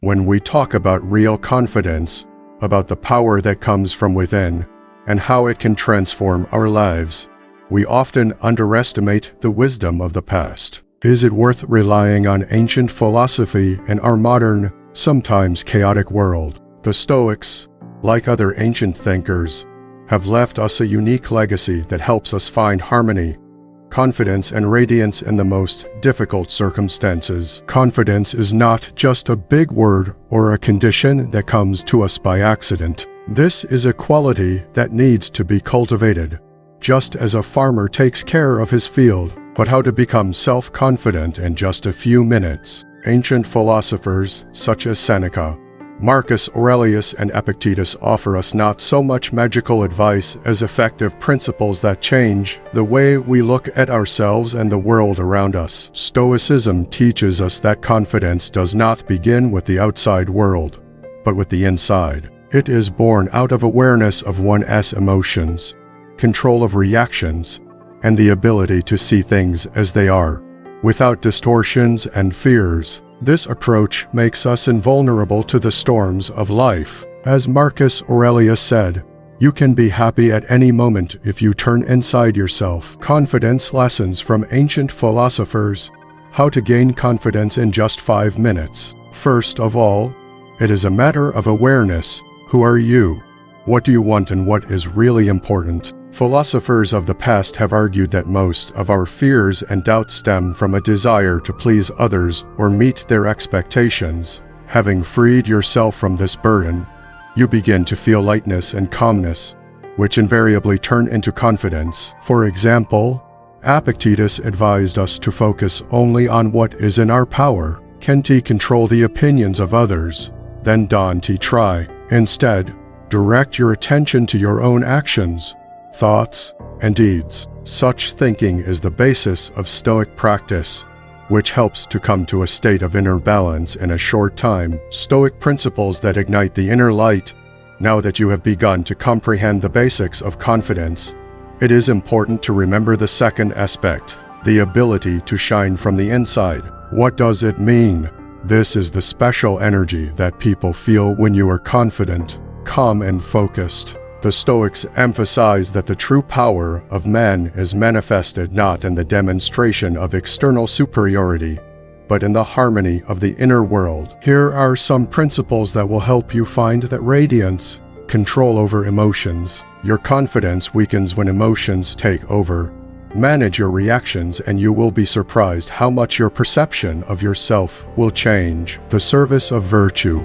When we talk about real confidence, about the power that comes from within, and how it can transform our lives, we often underestimate the wisdom of the past. Is it worth relying on ancient philosophy in our modern, sometimes chaotic world? The Stoics, like other ancient thinkers, have left us a unique legacy that helps us find harmony, confidence, and radiance in the most difficult circumstances. Confidence is not just a big word or a condition that comes to us by accident. This is a quality that needs to be cultivated, just as a farmer takes care of his field. But how to become self-confident in just a few minutes? Ancient philosophers such as Seneca, Marcus Aurelius, and Epictetus offer us not so much magical advice as effective principles that change the way we look at ourselves and the world around us. Stoicism teaches us that confidence does not begin with the outside world, but with the inside. It is born out of awareness of one's emotions, control of reactions, and the ability to see things as they are, without distortions and fears. This approach makes us invulnerable to the storms of life. As Marcus Aurelius said, "You can be happy at any moment if you turn inside yourself." Confidence lessons from ancient philosophers. How to gain confidence in just 5 minutes. First of all, it is a matter of awareness. Who are you? What do you want, and what is really important? Philosophers of the past have argued that most of our fears and doubts stem from a desire to please others or meet their expectations. Having freed yourself from this burden, you begin to feel lightness and calmness, which invariably turn into confidence. For example, Epictetus advised us to focus only on what is in our power. Can't control the opinions of others, then don't try. Instead, direct your attention to your own actions, thoughts, and deeds. Such thinking is the basis of Stoic practice, which helps to come to a state of inner balance in a short time. Stoic principles that ignite the inner light. Now that you have begun to comprehend the basics of confidence, it is important to remember the second aspect, the ability to shine from the inside. What does it mean? This is the special energy that people feel when you are confident, calm, and focused. The Stoics emphasize that the true power of man is manifested not in the demonstration of external superiority, but in the harmony of the inner world. Here are some principles that will help you find that radiance. Control over emotions. Your confidence weakens when emotions take over. Manage your reactions and you will be surprised how much your perception of yourself will change. The service of virtue.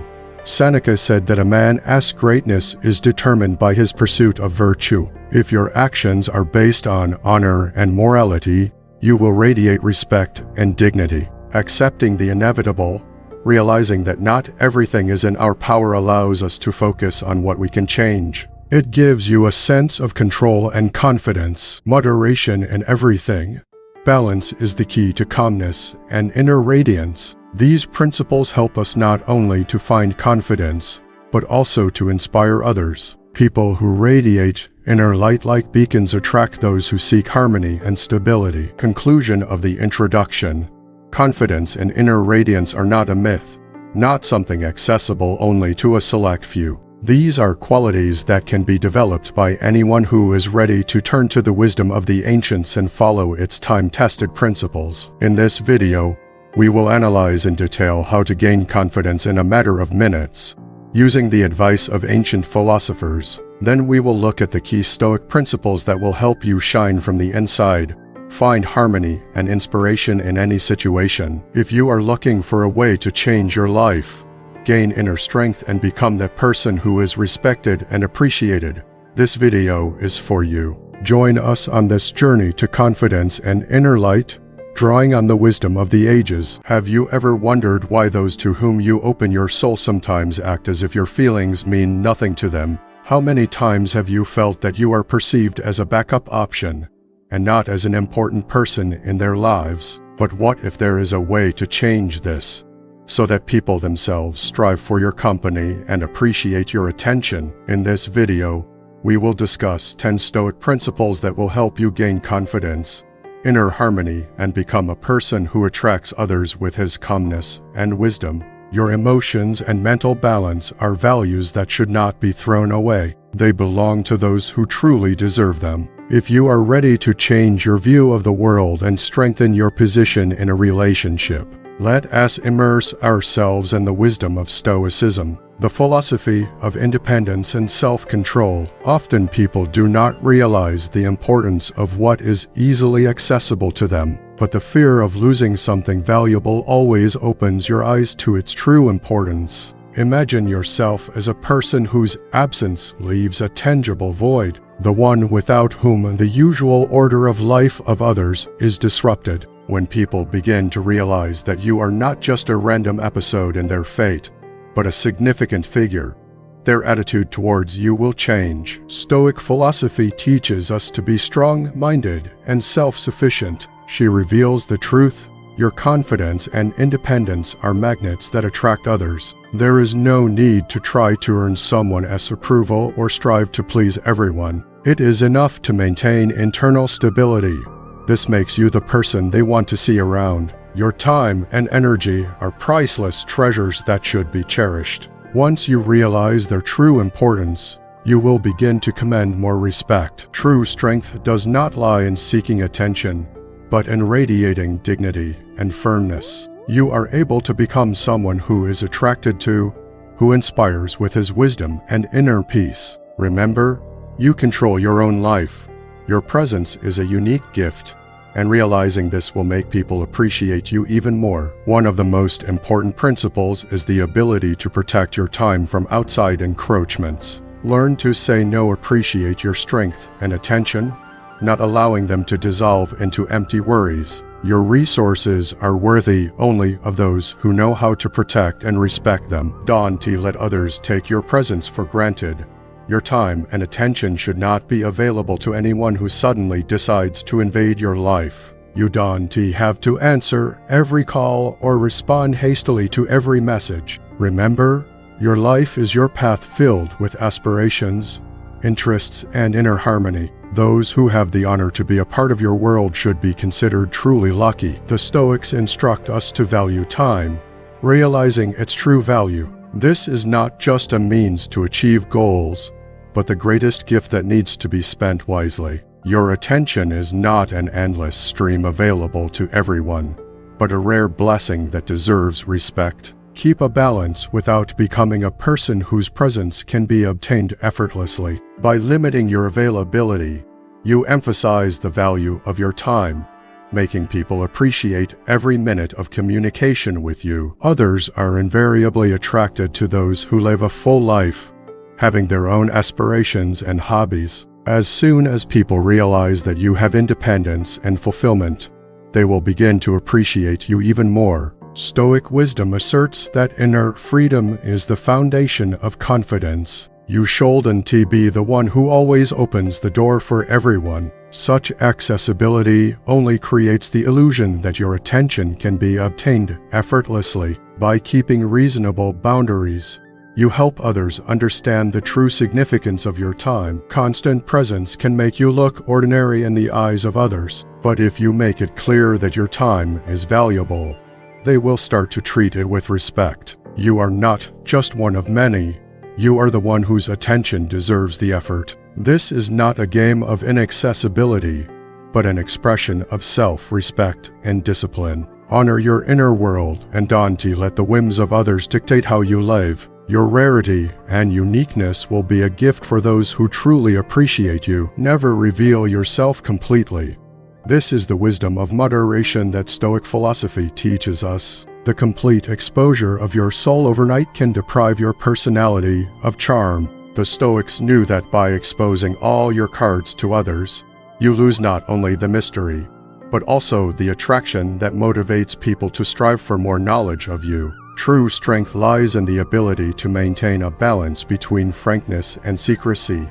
Seneca said that a man's greatness is determined by his pursuit of virtue. If your actions are based on honor and morality, you will radiate respect and dignity. Accepting the inevitable, realizing that not everything is in our power, allows us to focus on what we can change. It gives you a sense of control and confidence. Moderation in everything. Balance is the key to calmness and inner radiance. These principles help us not only to find confidence, but also to inspire others. People who radiate inner light like beacons attract those who seek harmony and stability. Conclusion of the introduction. Confidence and inner radiance are not a myth, not something accessible only to a select few. These are qualities that can be developed by anyone who is ready to turn to the wisdom of the ancients and follow its time-tested principles. In this video, we will analyze in detail how to gain confidence in a matter of minutes, using the advice of ancient philosophers. Then we will look at the key Stoic principles that will help you shine from the inside, find harmony and inspiration in any situation. If you are looking for a way to change your life, gain inner strength, and become that person who is respected and appreciated, this video is for you. Join us on this journey to confidence and inner light, drawing on the wisdom of the ages. Have you ever wondered why those to whom you open your soul sometimes act as if your feelings mean nothing to them? How many times have you felt that you are perceived as a backup option, and not as an important person in their lives? But what if there is a way to change this, so that people themselves strive for your company and appreciate your attention? In this video, we will discuss 10 Stoic principles that will help you gain confidence, inner harmony, and become a person who attracts others with his calmness and wisdom. Your emotions and mental balance are values that should not be thrown away. They belong to those who truly deserve them. If you are ready to change your view of the world and strengthen your position in a relationship, let us immerse ourselves in the wisdom of Stoicism, the philosophy of independence and self-control. Often people do not realize the importance of what is easily accessible to them, but the fear of losing something valuable always opens your eyes to its true importance. Imagine yourself as a person whose absence leaves a tangible void, the one without whom the usual order of life of others is disrupted. When people begin to realize that you are not just a random episode in their fate, but a significant figure, their attitude towards you will change. Stoic philosophy teaches us to be strong-minded and self-sufficient. She reveals the truth. Your confidence and independence are magnets that attract others. There is no need to try to earn someone else's approval or strive to please everyone. It is enough to maintain internal stability. This makes you the person they want to see around. Your time and energy are priceless treasures that should be cherished. Once you realize their true importance, you will begin to command more respect. True strength does not lie in seeking attention, but in radiating dignity and firmness. You are able to become someone who is attracted to, who inspires with his wisdom and inner peace. Remember, you control your own life. Your presence is a unique gift, and realizing this will make people appreciate you even more. One of the most important principles is the ability to protect your time from outside encroachments. Learn to say no. Appreciate your strength and attention, not allowing them to dissolve into empty worries. Your resources are worthy only of those who know how to protect and respect them. Don't let others take your presence for granted. Your time and attention should not be available to anyone who suddenly decides to invade your life. You don't have to answer every call or respond hastily to every message. Remember, your life is your path filled with aspirations, interests, and inner harmony. Those who have the honor to be a part of your world should be considered truly lucky. The Stoics instruct us to value time, realizing its true value. This is not just a means to achieve goals, but the greatest gift that needs to be spent wisely. Your attention is not an endless stream available to everyone, but a rare blessing that deserves respect. Keep a balance without becoming a person whose presence can be obtained effortlessly. By limiting your availability, you emphasize the value of your time, making people appreciate every minute of communication with you. Others are invariably attracted to those who live a full life, having their own aspirations and hobbies. As soon as people realize that you have independence and fulfillment, they will begin to appreciate you even more. Stoic wisdom asserts that inner freedom is the foundation of confidence. You shouldn't be the one who always opens the door for everyone. Such accessibility only creates the illusion that your attention can be obtained effortlessly. By keeping reasonable boundaries, you help others understand the true significance of your time. Constant presence can make you look ordinary in the eyes of others, but if you make it clear that your time is valuable, they will start to treat it with respect. You are not just one of many. You are the one whose attention deserves the effort. This is not a game of inaccessibility, but an expression of self-respect and discipline. Honor your inner world and don't let the whims of others dictate how you live. Your rarity and uniqueness will be a gift for those who truly appreciate you. Never reveal yourself completely. This is the wisdom of moderation that Stoic philosophy teaches us. The complete exposure of your soul overnight can deprive your personality of charm. The Stoics knew that by exposing all your cards to others, you lose not only the mystery, but also the attraction that motivates people to strive for more knowledge of you. True strength lies in the ability to maintain a balance between frankness and secrecy,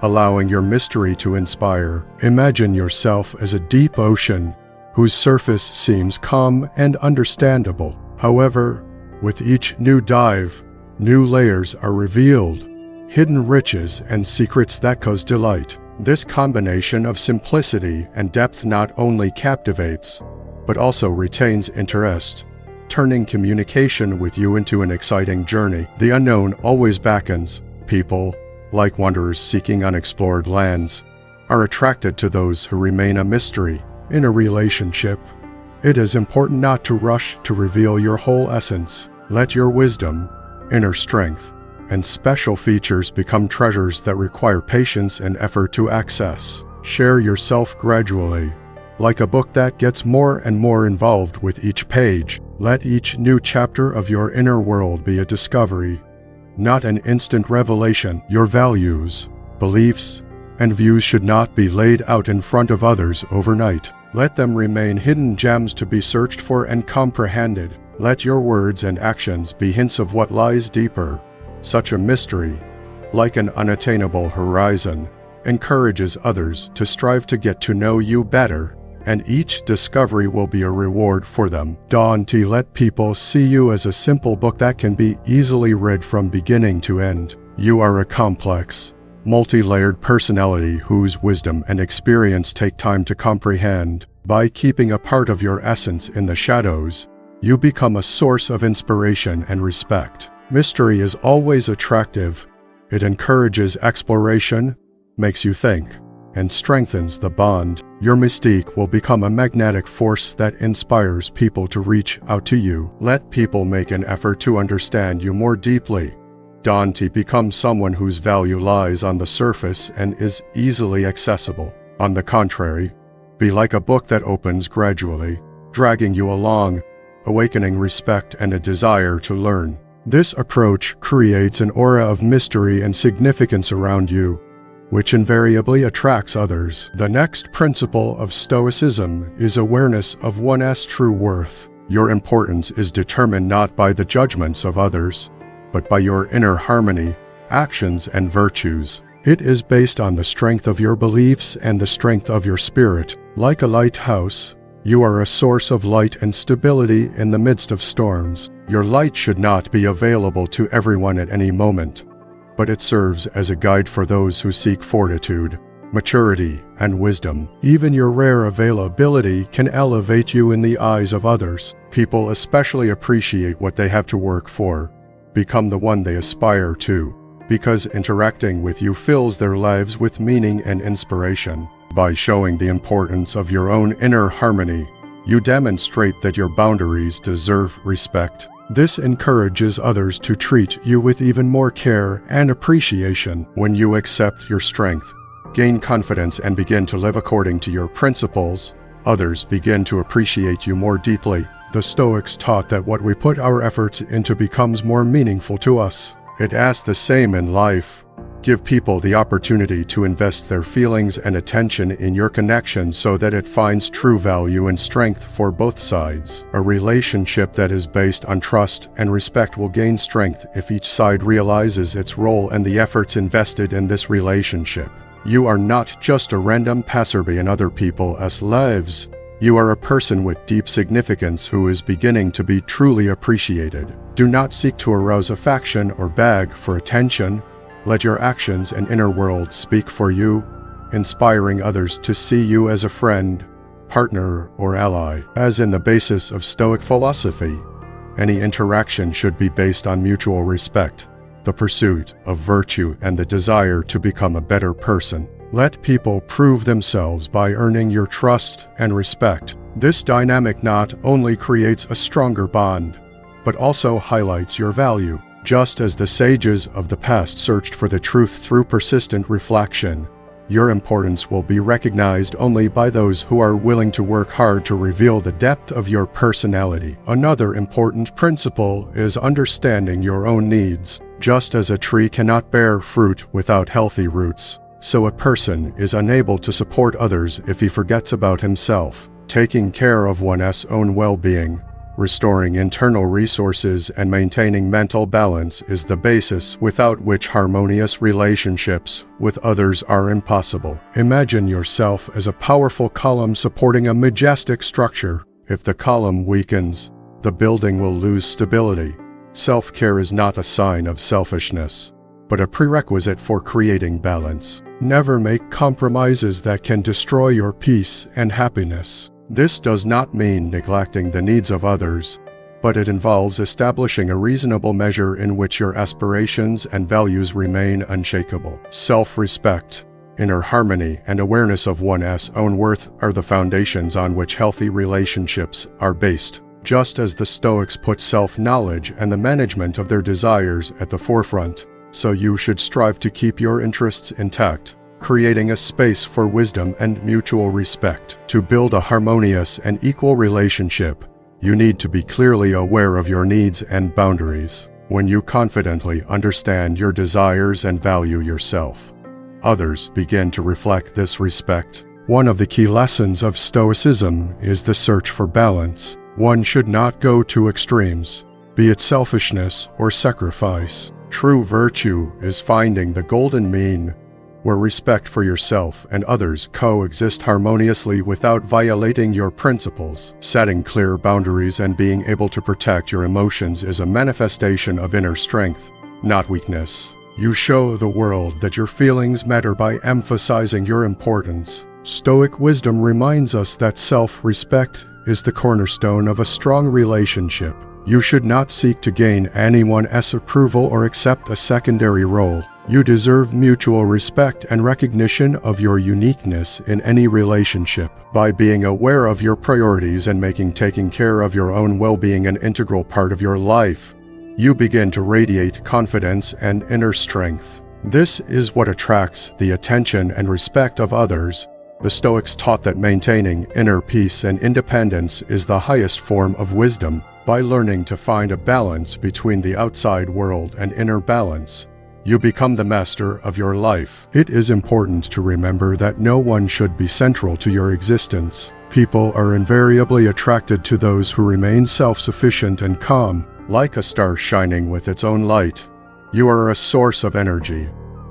allowing your mystery to inspire. Imagine yourself as a deep ocean whose surface seems calm and understandable. However, with each new dive, new layers are revealed, hidden riches and secrets that cause delight. This combination of simplicity and depth not only captivates, but also retains interest. turning communication with you into an exciting journey. The unknown always beckons. People, like wanderers seeking unexplored lands, are attracted to those who remain a mystery. In a relationship, it is important not to rush to reveal your whole essence. Let your wisdom, inner strength, and special features become treasures that require patience and effort to access. Share yourself gradually. Like a book that gets more and more involved with each page, let each new chapter of your inner world be a discovery, not an instant revelation. Your values, beliefs, and views should not be laid out in front of others overnight. Let them remain hidden gems to be searched for and comprehended. Let your words and actions be hints of what lies deeper. Such a mystery, like an unattainable horizon, encourages others to strive to get to know you better, and each discovery will be a reward for them. Don't let people see you as a simple book that can be easily read from beginning to end. You are a complex, multi-layered personality whose wisdom and experience take time to comprehend. By keeping a part of your essence in the shadows, you become a source of inspiration and respect. Mystery is always attractive. It encourages exploration, makes you think, and strengthens the bond. Your mystique will become a magnetic force that inspires people to reach out to you. Let people make an effort to understand you more deeply. Don't become someone whose value lies on the surface and is easily accessible. On the contrary, be like a book that opens gradually, dragging you along, awakening respect and a desire to learn. This approach creates an aura of mystery and significance around you, which invariably attracts others. The next principle of Stoicism is awareness of one's true worth. Your importance is determined not by the judgments of others, but by your inner harmony, actions, and virtues. It is based on the strength of your beliefs and the strength of your spirit. Like a lighthouse, you are a source of light and stability in the midst of storms. Your light should not be available to everyone at any moment, but it serves as a guide for those who seek fortitude, maturity, and wisdom. Even your rare availability can elevate you in the eyes of others. People especially appreciate what they have to work for. Become the one they aspire to, because interacting with you fills their lives with meaning and inspiration. By showing the importance of your own inner harmony, you demonstrate that your boundaries deserve respect. This encourages others to treat you with even more care and appreciation. When you accept your strength, gain confidence, and begin to live according to your principles, others begin to appreciate you more deeply. The Stoics taught that what we put our efforts into becomes more meaningful to us. It asks the same in life. Give people the opportunity to invest their feelings and attention in your connection so that it finds true value and strength for both sides. A relationship that is based on trust and respect will gain strength if each side realizes its role and the efforts invested in this relationship. You are not just a random passerby in other people's lives. You are a person with deep significance who is beginning to be truly appreciated. Do not seek to arouse affection or beg for attention. Let your actions and inner world speak for you, inspiring others to see you as a friend, partner, or ally. As in the basis of Stoic philosophy, any interaction should be based on mutual respect, the pursuit of virtue, and the desire to become a better person. Let people prove themselves by earning your trust and respect. This dynamic not only creates a stronger bond, but also highlights your value. Just as the sages of the past searched for the truth through persistent reflection, your importance will be recognized only by those who are willing to work hard to reveal the depth of your personality. Another important principle is understanding your own needs. Just as a tree cannot bear fruit without healthy roots, so a person is unable to support others if he forgets about himself. Taking care of one's own well-being, restoring internal resources, and maintaining mental balance is the basis without which harmonious relationships with others are impossible. Imagine yourself as a powerful column supporting a majestic structure. If the column weakens, the building will lose stability. Self-care is not a sign of selfishness, but a prerequisite for creating balance. Never make compromises that can destroy your peace and happiness. This does not mean neglecting the needs of others, but it involves establishing a reasonable measure in which your aspirations and values remain unshakable. Self-respect, inner harmony, and awareness of one's own worth are the foundations on which healthy relationships are based. Just as the Stoics put self-knowledge and the management of their desires at the forefront, so you should strive to keep your interests intact, creating a space for wisdom and mutual respect. To build a harmonious and equal relationship, you need to be clearly aware of your needs and boundaries. When you confidently understand your desires and value yourself, others begin to reflect this respect. One of the key lessons of Stoicism is the search for balance. One should not go to extremes, be it selfishness or sacrifice. True virtue is finding the golden mean, where respect for yourself and others coexist harmoniously without violating your principles. Setting clear boundaries and being able to protect your emotions is a manifestation of inner strength, not weakness. You show the world that your feelings matter by emphasizing your importance. Stoic wisdom reminds us that self-respect is the cornerstone of a strong relationship. You should not seek to gain anyone's approval or accept a secondary role. You deserve mutual respect and recognition of your uniqueness in any relationship. By being aware of your priorities and making taking care of your own well-being an integral part of your life, you begin to radiate confidence and inner strength. This is what attracts the attention and respect of others. The Stoics taught that maintaining inner peace and independence is the highest form of wisdom. By learning to find a balance between the outside world and inner balance, you become the master of your life. It is important to remember that no one should be central to your existence. People are invariably attracted to those who remain self-sufficient and calm. Like a star shining with its own light, you are a source of energy,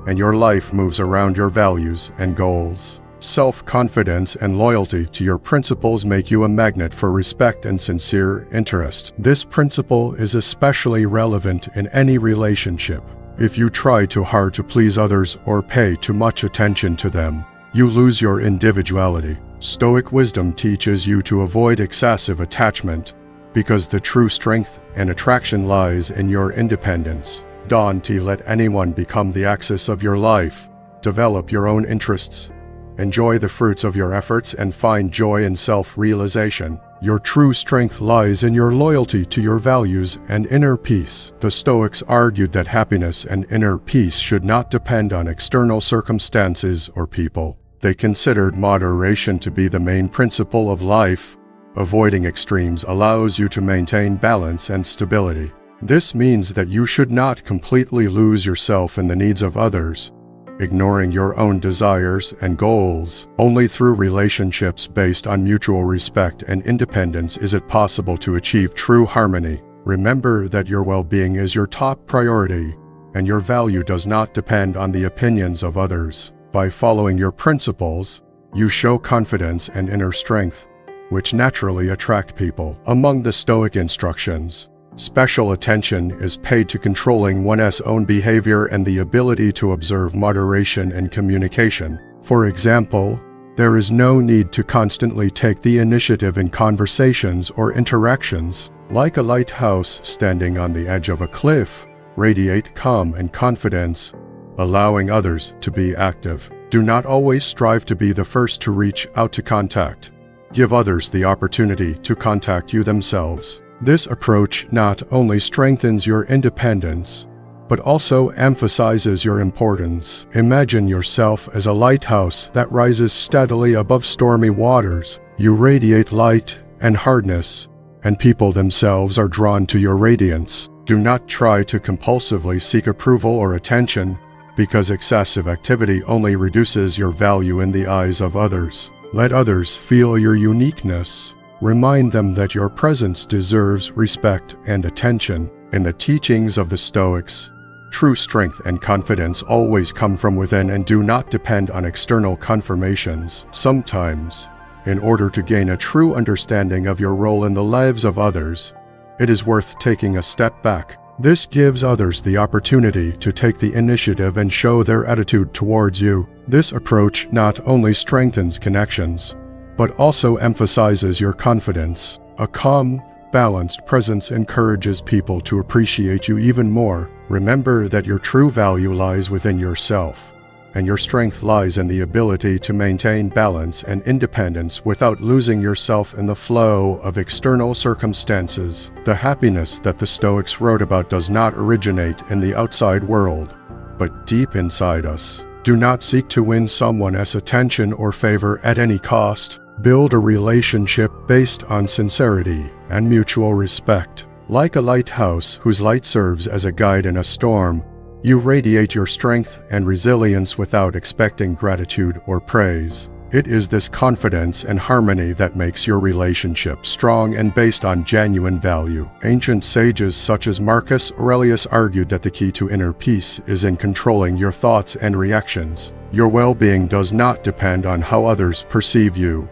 and your life moves around your values and goals. Self-confidence and loyalty to your principles make you a magnet for respect and sincere interest. This principle is especially relevant in any relationship. If you try too hard to please others or pay too much attention to them, you lose your individuality. Stoic wisdom teaches you to avoid excessive attachment, because the true strength and attraction lies in your independence. Don't let anyone become the axis of your life. Develop your own interests. Enjoy the fruits of your efforts and find joy in self-realization. Your true strength lies in your loyalty to your values and inner peace. The Stoics argued that happiness and inner peace should not depend on external circumstances or people. They considered moderation to be the main principle of life. Avoiding extremes allows you to maintain balance and stability. This means that you should not completely lose yourself in the needs of others, ignoring your own desires and goals. Only through relationships based on mutual respect and independence is it possible to achieve true harmony. Remember that your well-being is your top priority, and your value does not depend on the opinions of others. By following your principles, you show confidence and inner strength, which naturally attract people. Among the Stoic instructions, special attention is paid to controlling one's own behavior and the ability to observe moderation in communication. For example, there is no need to constantly take the initiative in conversations or interactions. Like a lighthouse standing on the edge of a cliff, radiate calm and confidence, allowing others to be active. Do not always strive to be the first to reach out to contact. Give others the opportunity to contact you themselves. This approach not only strengthens your independence, but also emphasizes your importance. Imagine yourself as a lighthouse that rises steadily above stormy waters. You radiate light and hardness, and people themselves are drawn to your radiance. Do not try to compulsively seek approval or attention, because excessive activity only reduces your value in the eyes of others. Let others feel your uniqueness. Remind them that your presence deserves respect and attention. In the teachings of the Stoics, true strength and confidence always come from within and do not depend on external confirmations. Sometimes, in order to gain a true understanding of your role in the lives of others, it is worth taking a step back. This gives others the opportunity to take the initiative and show their attitude towards you. This approach not only strengthens connections, but also emphasizes your confidence. A calm, balanced presence encourages people to appreciate you even more. Remember that your true value lies within yourself, and your strength lies in the ability to maintain balance and independence without losing yourself in the flow of external circumstances. The happiness that the Stoics wrote about does not originate in the outside world, but deep inside us. Do not seek to win someone else's attention or favor at any cost. Build a relationship based on sincerity and mutual respect. Like a lighthouse whose light serves as a guide in a storm, you radiate your strength and resilience without expecting gratitude or praise. It is this confidence and harmony that makes your relationship strong and based on genuine value. Ancient sages such as Marcus Aurelius argued that the key to inner peace is in controlling your thoughts and reactions. Your well-being does not depend on how others perceive you.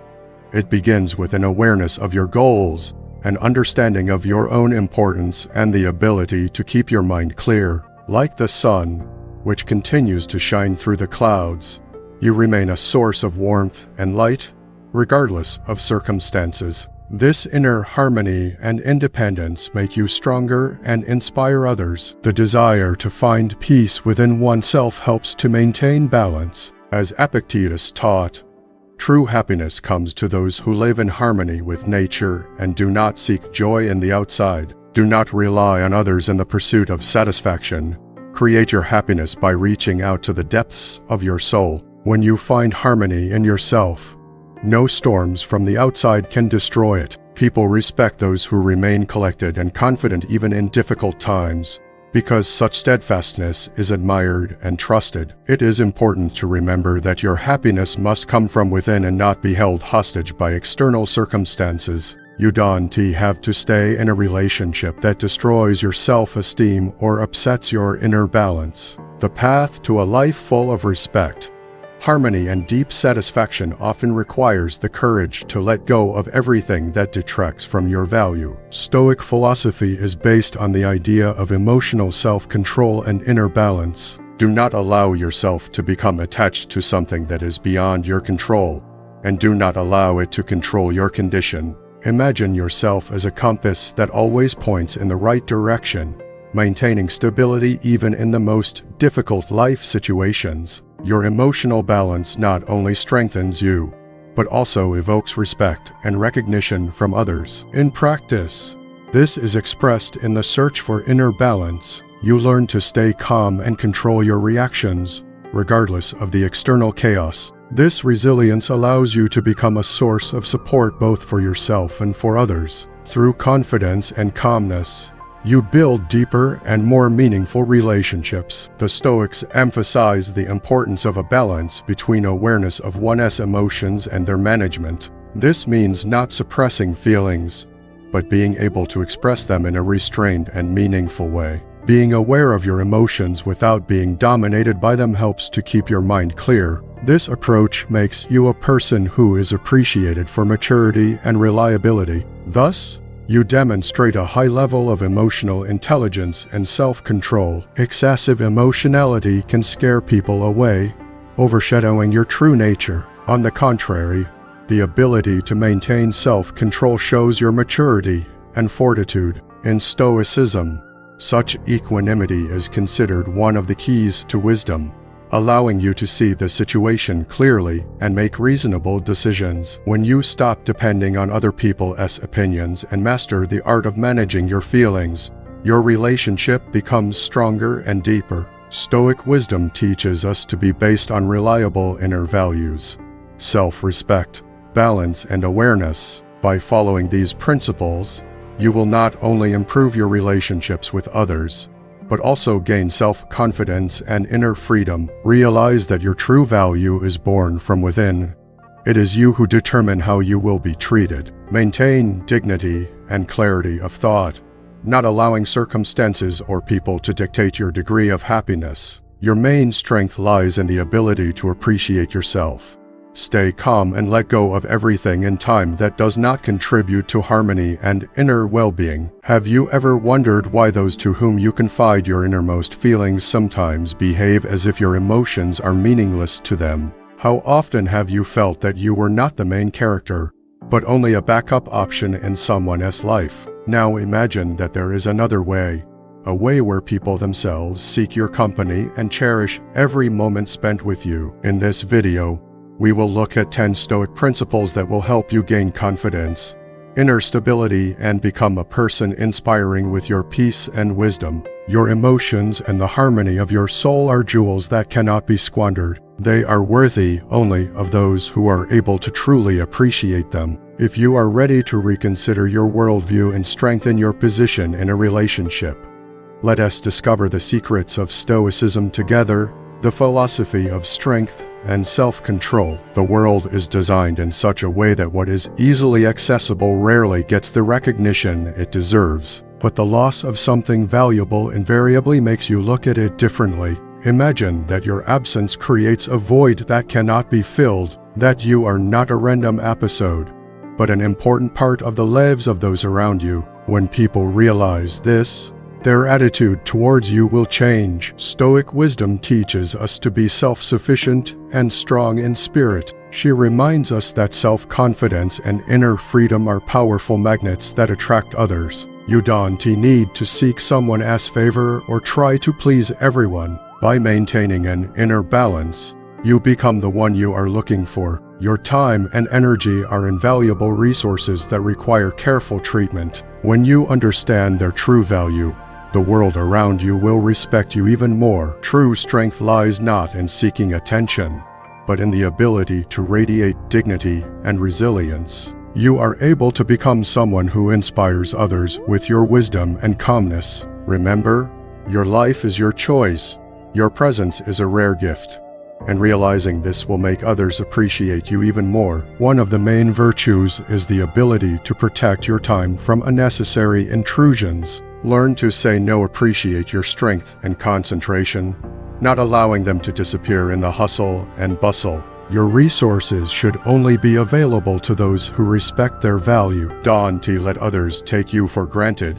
It begins with an awareness of your goals, an understanding of your own importance, and the ability to keep your mind clear. Like the sun, which continues to shine through the clouds, you remain a source of warmth and light, regardless of circumstances. This inner harmony and independence make you stronger and inspire others. The desire to find peace within oneself helps to maintain balance. As Epictetus taught, true happiness comes to those who live in harmony with nature and do not seek joy in the outside. Do not rely on others in the pursuit of satisfaction. Create your happiness by reaching out to the depths of your soul. When you find harmony in yourself, no storms from the outside can destroy it. People respect those who remain collected and confident even in difficult times, because such steadfastness is admired and trusted. It is important to remember that your happiness must come from within and not be held hostage by external circumstances. You don't have to stay in a relationship that destroys your self-esteem or upsets your inner balance. The path to a life full of respect, harmony, and deep satisfaction often requires the courage to let go of everything that detracts from your value. Stoic philosophy is based on the idea of emotional self-control and inner balance. Do not allow yourself to become attached to something that is beyond your control, and do not allow it to control your condition. Imagine yourself as a compass that always points in the right direction, maintaining stability even in the most difficult life situations. Your emotional balance not only strengthens you, but also evokes respect and recognition from others. In practice, this is expressed in the search for inner balance. You learn to stay calm and control your reactions, regardless of the external chaos. This resilience allows you to become a source of support both for yourself and for others. Through confidence and calmness, you build deeper and more meaningful relationships. The Stoics emphasize the importance of a balance between awareness of one's emotions and their management. This means not suppressing feelings, but being able to express them in a restrained and meaningful way. Being aware of your emotions without being dominated by them helps to keep your mind clear. This approach makes you a person who is appreciated for maturity and reliability. Thus, you demonstrate a high level of emotional intelligence and self-control. Excessive emotionality can scare people away, overshadowing your true nature. On the contrary, the ability to maintain self-control shows your maturity and fortitude. In Stoicism, such equanimity is considered one of the keys to wisdom, allowing you to see the situation clearly and make reasonable decisions. When you stop depending on other people's opinions and master the art of managing your feelings, your relationship becomes stronger and deeper. Stoic wisdom teaches us to be based on reliable inner values, self-respect, balance, and awareness. By following these principles, you will not only improve your relationships with others, but also gain self-confidence and inner freedom. Realize that your true value is born from within. It is you who determine how you will be treated. Maintain dignity and clarity of thought, not allowing circumstances or people to dictate your degree of happiness. Your main strength lies in the ability to appreciate yourself. Stay calm and let go of everything in time that does not contribute to harmony and inner well-being. Have you ever wondered why those to whom you confide your innermost feelings sometimes behave as if your emotions are meaningless to them? How often have you felt that you were not the main character, but only a backup option in someone else's life? Now imagine that there is another way, a way where people themselves seek your company and cherish every moment spent with you. In this video, we will look at 10 Stoic principles that will help you gain confidence, inner stability, and become a person inspiring with your peace and wisdom. Your emotions and the harmony of your soul are jewels that cannot be squandered. They are worthy only of those who are able to truly appreciate them. If you are ready to reconsider your worldview and strengthen your position in a relationship, let us discover the secrets of Stoicism together, the philosophy of strength and self-control. The world is designed in such a way that what is easily accessible rarely gets the recognition it deserves. But the loss of something valuable invariably makes you look at it differently. Imagine that your absence creates a void that cannot be filled, that you are not a random episode, but an important part of the lives of those around you. When people realize this, their attitude towards you will change. Stoic wisdom teaches us to be self-sufficient and strong in spirit. She reminds us that self-confidence and inner freedom are powerful magnets that attract others. You don't need to seek someone else's favor or try to please everyone. By maintaining an inner balance, you become the one you are looking for. Your time and energy are invaluable resources that require careful treatment. When you understand their true value, the world around you will respect you even more. True strength lies not in seeking attention, but in the ability to radiate dignity and resilience. You are able to become someone who inspires others with your wisdom and calmness. Remember, your life is your choice. Your presence is a rare gift, and realizing this will make others appreciate you even more. One of the main virtues is the ability to protect your time from unnecessary intrusions. Learn to say no. Appreciate your strength and concentration, not allowing them to disappear in the hustle and bustle. Your resources should only be available to those who respect their value. Don't let others take you for granted.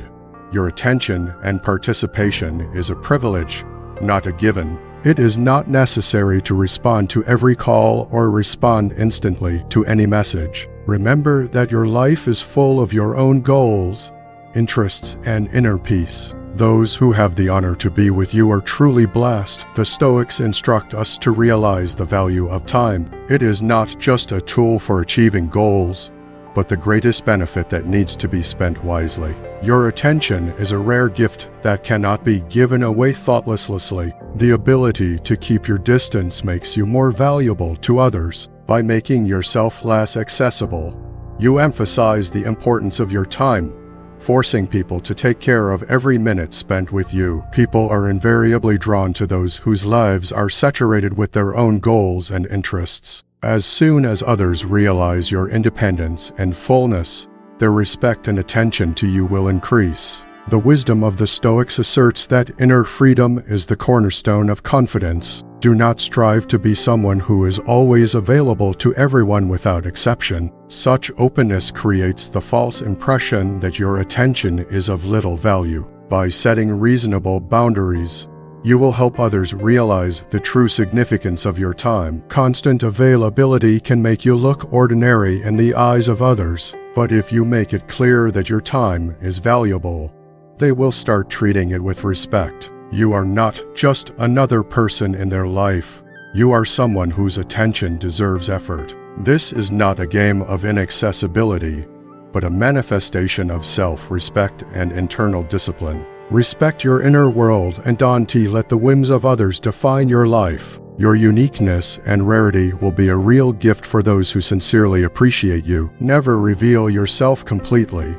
Your attention and participation is a privilege, not a given. It is not necessary to respond to every call or respond instantly to any message. Remember that your life is full of your own goals, interests, and inner peace. Those who have the honor to be with you are truly blessed. The Stoics instruct us to realize the value of time. It is not just a tool for achieving goals, but the greatest benefit that needs to be spent wisely. Your attention is a rare gift that cannot be given away thoughtlessly. The ability to keep your distance makes you more valuable to others. By making yourself less accessible, you emphasize the importance of your time, forcing people to take care of every minute spent with you. People are invariably drawn to those whose lives are saturated with their own goals and interests. As soon as others realize your independence and fullness, their respect and attention to you will increase. The wisdom of the Stoics asserts that inner freedom is the cornerstone of confidence. Do not strive to be someone who is always available to everyone without exception. Such openness creates the false impression that your attention is of little value. By setting reasonable boundaries, you will help others realize the true significance of your time. Constant availability can make you look ordinary in the eyes of others, but if you make it clear that your time is valuable, they will start treating it with respect. You are not just another person in their life. You are someone whose attention deserves effort. This is not a game of inaccessibility, but a manifestation of self-respect and internal discipline. Respect your inner world and don't let the whims of others define your life. Your uniqueness and rarity will be a real gift for those who sincerely appreciate you. Never reveal yourself completely.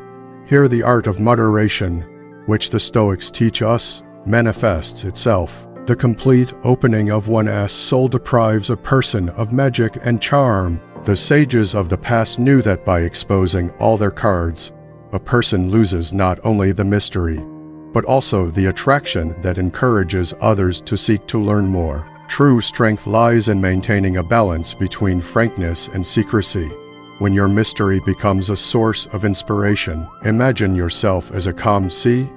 Here the art of moderation, which the Stoics teach us, manifests itself. The complete opening of one's soul deprives a person of magic and charm. The sages of the past knew that by exposing all their cards, a person loses not only the mystery, but also the attraction that encourages others to seek to learn more. True strength lies in maintaining a balance between frankness and secrecy. When your mystery becomes a source of inspiration, imagine yourself as a calm sea.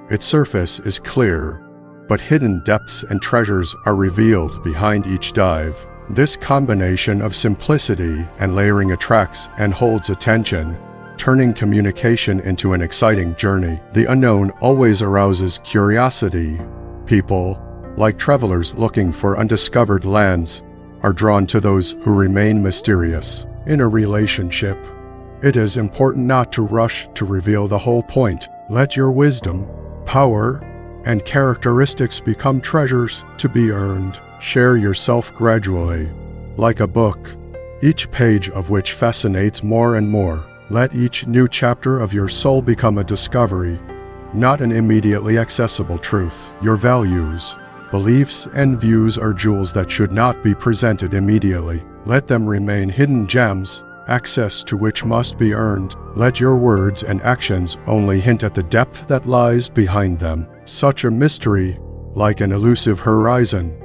Its surface is clear, but hidden depths and treasures are revealed behind each dive. This combination of simplicity and layering attracts and holds attention, turning communication into an exciting journey. The unknown always arouses curiosity. People, like travelers looking for undiscovered lands, are drawn to those who remain mysterious. In a relationship, it is important not to rush to reveal the whole point. Let your wisdom, power, and characteristics become treasures to be earned. Share yourself gradually, like a book, each page of which fascinates more and more. Let each new chapter of your soul become a discovery, not an immediately accessible truth. Your values, beliefs, and views are jewels that should not be presented immediately. Let them remain hidden gems, access to which must be earned. Let your words and actions only hint at the depth that lies behind them. Such a mystery, like an elusive horizon,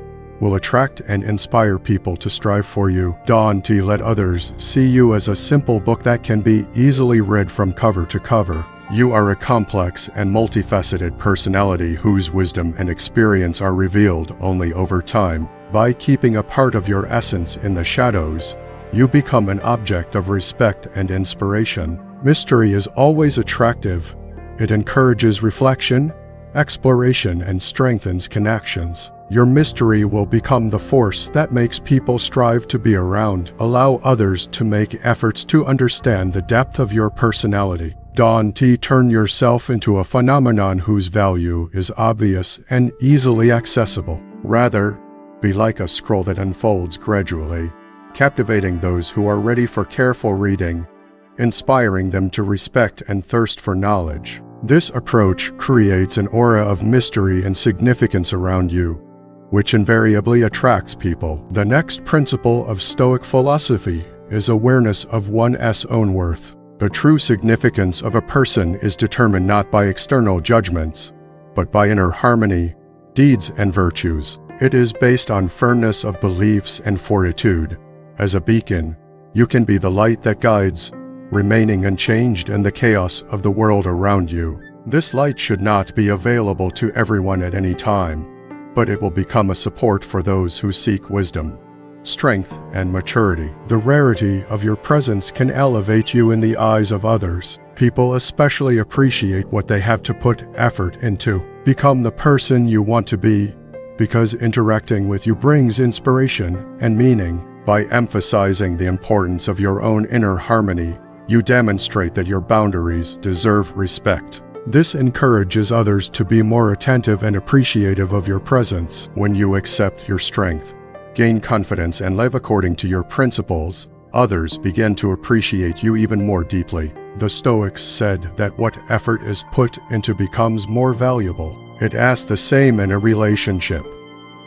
will attract and inspire people to strive for you. Don't let others see you as a simple book that can be easily read from cover to cover. You are a complex and multifaceted personality whose wisdom and experience are revealed only over time. By keeping a part of your essence in the shadows, you become an object of respect and inspiration. Mystery is always attractive. It encourages reflection, exploration, and strengthens connections. Your mystery will become the force that makes people strive to be around. Allow others to make efforts to understand the depth of your personality. Don't turn yourself into a phenomenon whose value is obvious and easily accessible. Rather, be like a scroll that unfolds gradually, captivating those who are ready for careful reading, inspiring them to respect and thirst for knowledge. This approach creates an aura of mystery and significance around you, which invariably attracts people. The next principle of Stoic philosophy is awareness of one's own worth. The true significance of a person is determined not by external judgments, but by inner harmony, deeds, and virtues. It is based on firmness of beliefs and fortitude. As a beacon, you can be the light that guides, remaining unchanged in the chaos of the world around you. This light should not be available to everyone at any time, but it will become a support for those who seek wisdom, strength, and maturity. The rarity of your presence can elevate you in the eyes of others. People especially appreciate what they have to put effort into. Become the person you want to be, because interacting with you brings inspiration and meaning. By emphasizing the importance of your own inner harmony, you demonstrate that your boundaries deserve respect. This encourages others to be more attentive and appreciative of your presence. When you accept your strength, gain confidence, and live according to your principles, others begin to appreciate you even more deeply. The Stoics said that what effort is put into becomes more valuable. It asks the same in a relationship.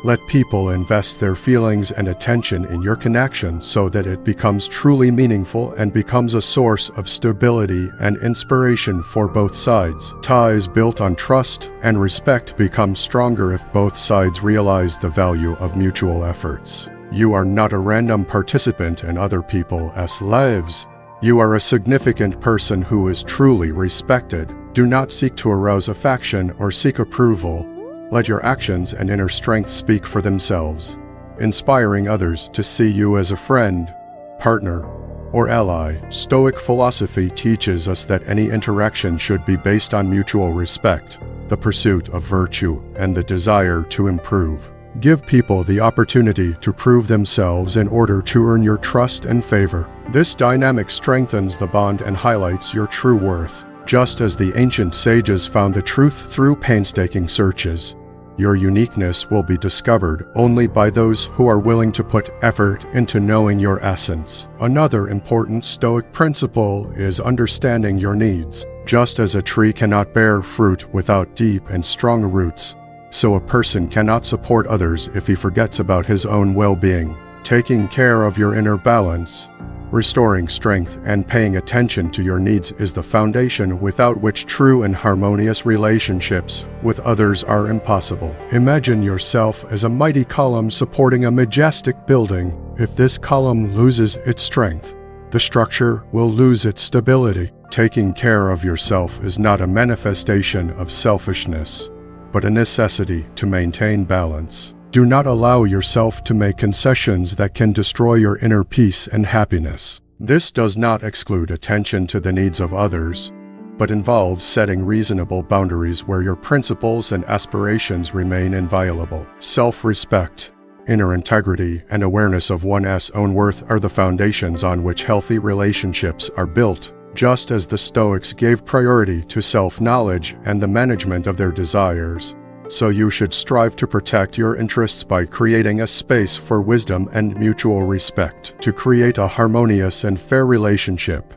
Let people invest their feelings and attention in your connection so that it becomes truly meaningful and becomes a source of stability and inspiration for both sides. Ties built on trust and respect become stronger if both sides realize the value of mutual efforts. You are not a random participant in other people's lives. You are a significant person who is truly respected. Do not seek to arouse affection or seek approval. Let your actions and inner strength speak for themselves, inspiring others to see you as a friend, partner, or ally. Stoic philosophy teaches us that any interaction should be based on mutual respect, the pursuit of virtue, and the desire to improve. Give people the opportunity to prove themselves in order to earn your trust and favor. This dynamic strengthens the bond and highlights your true worth. Just as the ancient sages found the truth through painstaking searches, your uniqueness will be discovered only by those who are willing to put effort into knowing your essence. Another important Stoic principle is understanding your needs. Just as a tree cannot bear fruit without deep and strong roots, so a person cannot support others if he forgets about his own well-being. Taking care of your inner balance, restoring strength, and paying attention to your needs is the foundation without which true and harmonious relationships with others are impossible. Imagine yourself as a mighty column supporting a majestic building. If this column loses its strength, the structure will lose its stability. Taking care of yourself is not a manifestation of selfishness, but a necessity to maintain balance. Do not allow yourself to make concessions that can destroy your inner peace and happiness. This does not exclude attention to the needs of others, but involves setting reasonable boundaries where your principles and aspirations remain inviolable. Self-respect, inner integrity, and awareness of one's own worth are the foundations on which healthy relationships are built. Just as the Stoics gave priority to self-knowledge and the management of their desires, so you should strive to protect your interests by creating a space for wisdom and mutual respect. To create a harmonious and fair relationship,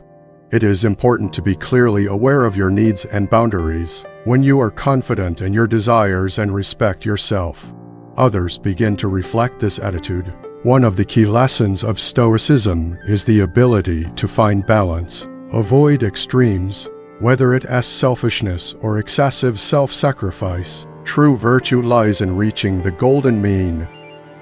it is important to be clearly aware of your needs and boundaries. When you are confident in your desires and respect yourself, others begin to reflect this attitude. One of the key lessons of Stoicism is the ability to find balance. Avoid extremes, whether it is selfishness or excessive self-sacrifice. True virtue lies in reaching the golden mean,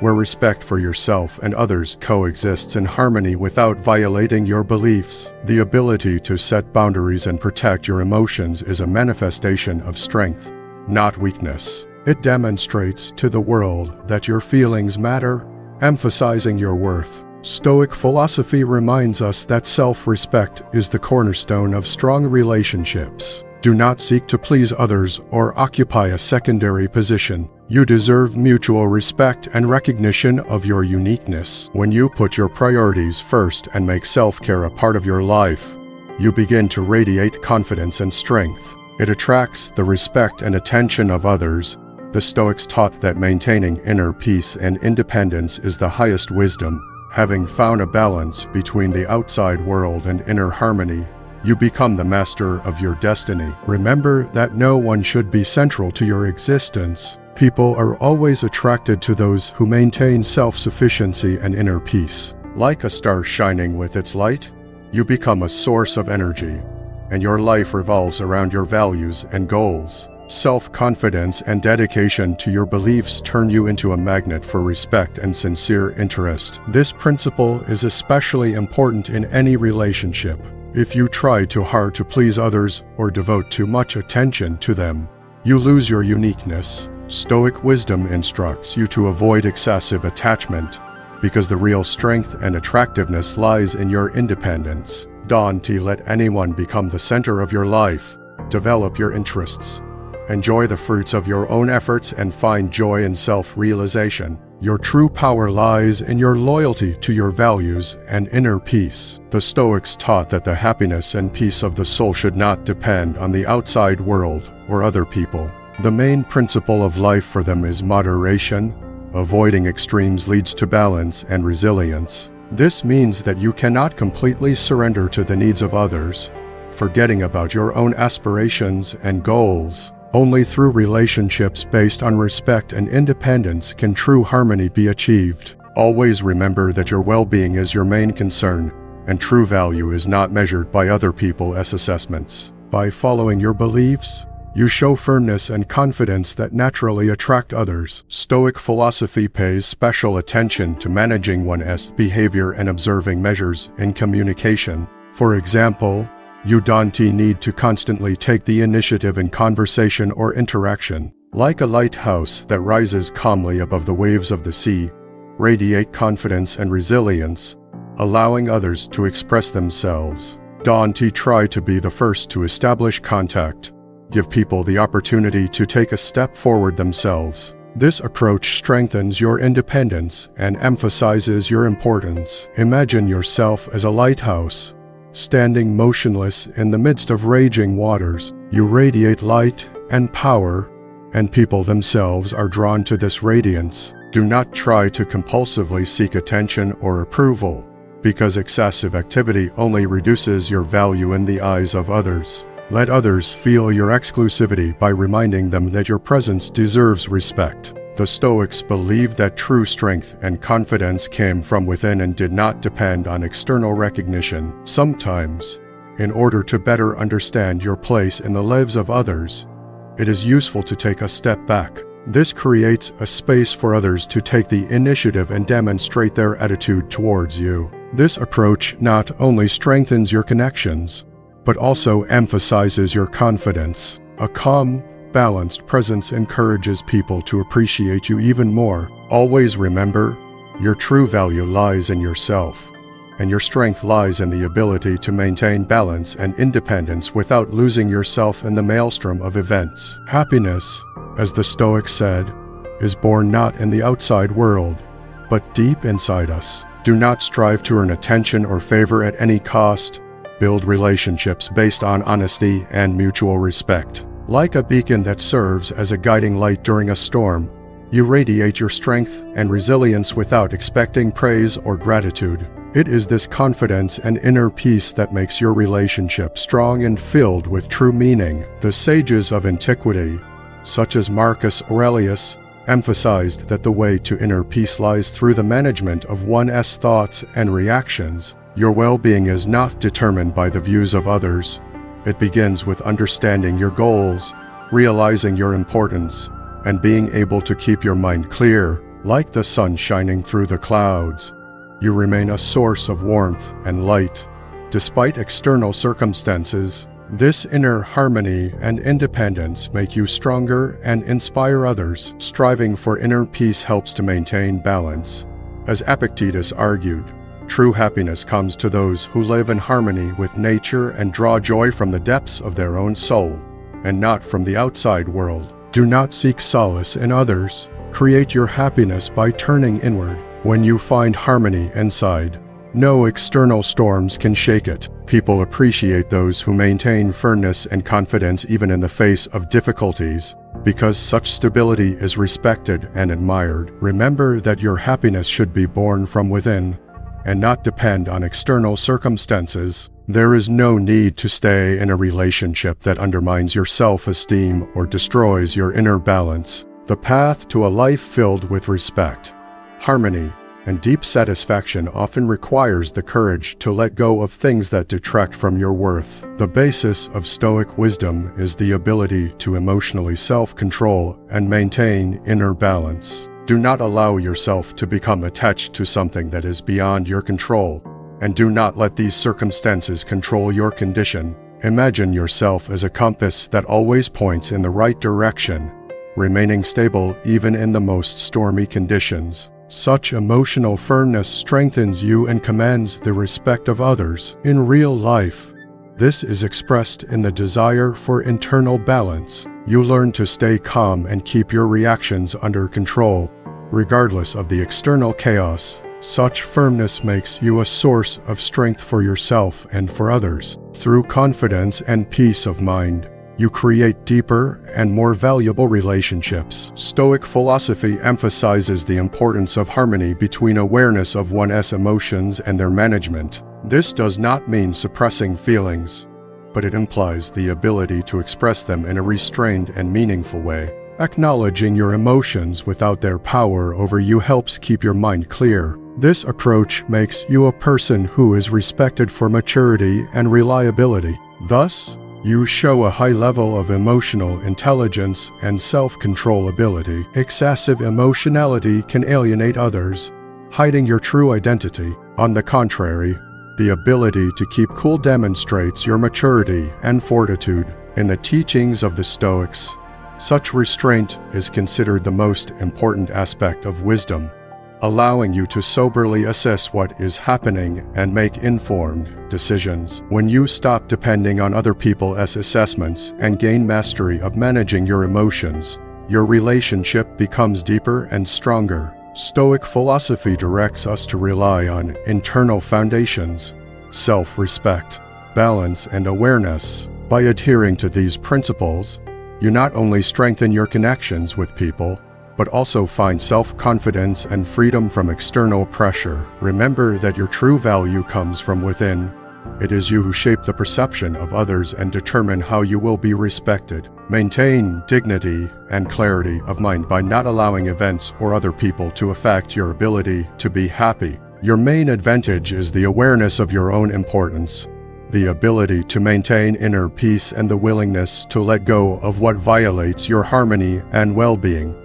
where respect for yourself and others coexists in harmony without violating your beliefs. The ability to set boundaries and protect your emotions is a manifestation of strength, not weakness. It demonstrates to the world that your feelings matter, emphasizing your worth. Stoic philosophy reminds us that self-respect is the cornerstone of strong relationships. Do not seek to please others or occupy a secondary position. You deserve mutual respect and recognition of your uniqueness. When you put your priorities first and make self-care a part of your life, you begin to radiate confidence and strength. It attracts the respect and attention of others. The Stoics taught that maintaining inner peace and independence is the highest wisdom. Having found a balance between the outside world and inner harmony, you become the master of your destiny. Remember that no one should be central to your existence. People are always attracted to those who maintain self-sufficiency and inner peace. Like a star shining with its light, you become a source of energy, and your life revolves around your values and goals. Self-confidence and dedication to your beliefs turn you into a magnet for respect and sincere interest. This principle is especially important in any relationship. If you try too hard to please others or devote too much attention to them, you lose your uniqueness. Stoic wisdom instructs you to avoid excessive attachment, because the real strength and attractiveness lies in your independence. Don't let anyone become the center of your life. Develop your interests. Enjoy the fruits of your own efforts and find joy in self-realization. Your true power lies in your loyalty to your values and inner peace. The Stoics taught that the happiness and peace of the soul should not depend on the outside world or other people. The main principle of life for them is moderation. Avoiding extremes leads to balance and resilience. This means that you cannot completely surrender to the needs of others, forgetting about your own aspirations and goals. Only through relationships based on respect and independence can true harmony be achieved. Always remember that your well-being is your main concern, and true value is not measured by other people's assessments. By following your beliefs, you show firmness and confidence that naturally attract others. Stoic philosophy pays special attention to managing one's behavior and observing measures in communication. For example, you don't need to constantly take the initiative in conversation or interaction. Like a lighthouse that rises calmly above the waves of the sea, radiate confidence and resilience, allowing others to express themselves. Don't try to be the first to establish contact. Give people the opportunity to take a step forward themselves. This approach strengthens your independence and emphasizes your importance. Imagine yourself as a lighthouse, standing motionless in the midst of raging waters. You radiate light and power, and people themselves are drawn to this radiance. Do not try to compulsively seek attention or approval, because excessive activity only reduces your value in the eyes of others. Let others feel your exclusivity by reminding them that your presence deserves respect. The Stoics believed that true strength and confidence came from within and did not depend on external recognition. Sometimes, in order to better understand your place in the lives of others, it is useful to take a step back. This creates a space for others to take the initiative and demonstrate their attitude towards you. This approach not only strengthens your connections, but also emphasizes your confidence. A calm, balanced presence encourages people to appreciate you even more. Always remember, your true value lies in yourself, and your strength lies in the ability to maintain balance and independence without losing yourself in the maelstrom of events. Happiness, as the Stoics said, is born not in the outside world, but deep inside us. Do not strive to earn attention or favor at any cost. Build relationships based on honesty and mutual respect. Like a beacon that serves as a guiding light during a storm, you radiate your strength and resilience without expecting praise or gratitude. It is this confidence and inner peace that makes your relationship strong and filled with true meaning. The sages of antiquity, such as Marcus Aurelius, emphasized that the way to inner peace lies through the management of one's thoughts and reactions. Your well-being is not determined by the views of others. It begins with understanding your goals, realizing your importance, and being able to keep your mind clear. Like the sun shining through the clouds, you remain a source of warmth and light. Despite external circumstances, this inner harmony and independence make you stronger and inspire others. Striving for inner peace helps to maintain balance. As Epictetus argued, true happiness comes to those who live in harmony with nature and draw joy from the depths of their own soul, and not from the outside world. Do not seek solace in others. Create your happiness by turning inward. When you find harmony inside, no external storms can shake it. People appreciate those who maintain firmness and confidence even in the face of difficulties, because such stability is respected and admired. Remember that your happiness should be born from within, and not depend on external circumstances. There is no need to stay in a relationship that undermines your self-esteem or destroys your inner balance. The path to a life filled with respect, harmony, and deep satisfaction often requires the courage to let go of things that detract from your worth. The basis of Stoic wisdom is the ability to emotionally self-control and maintain inner balance. Do not allow yourself to become attached to something that is beyond your control, and do not let these circumstances control your condition. Imagine yourself as a compass that always points in the right direction, remaining stable even in the most stormy conditions. Such emotional firmness strengthens you and commands the respect of others. In real life, this is expressed in the desire for internal balance. You learn to stay calm and keep your reactions under control, regardless of the external chaos. Such firmness makes you a source of strength for yourself and for others. Through confidence and peace of mind, you create deeper and more valuable relationships. Stoic philosophy emphasizes the importance of harmony between awareness of one's emotions and their management. This does not mean suppressing feelings, but it implies the ability to express them in a restrained and meaningful way. Acknowledging your emotions without their power over you helps keep your mind clear. This approach makes you a person who is respected for maturity and reliability. Thus, you show a high level of emotional intelligence and self-control ability. Excessive emotionality can alienate others, hiding your true identity. On the contrary, the ability to keep cool demonstrates your maturity and fortitude. In the teachings of the Stoics, such restraint is considered the most important aspect of wisdom, allowing you to soberly assess what is happening and make informed decisions. When you stop depending on other people's assessments and gain mastery of managing your emotions, your relationship becomes deeper and stronger. Stoic philosophy directs us to rely on internal foundations, self-respect, balance, and awareness. By adhering to these principles, you not only strengthen your connections with people, but also find self-confidence and freedom from external pressure. Remember that your true value comes from within. It is you who shape the perception of others and determine how you will be respected. Maintain dignity and clarity of mind by not allowing events or other people to affect your ability to be happy. Your main advantage is the awareness of your own importance, the ability to maintain inner peace, and the willingness to let go of what violates your harmony and well-being.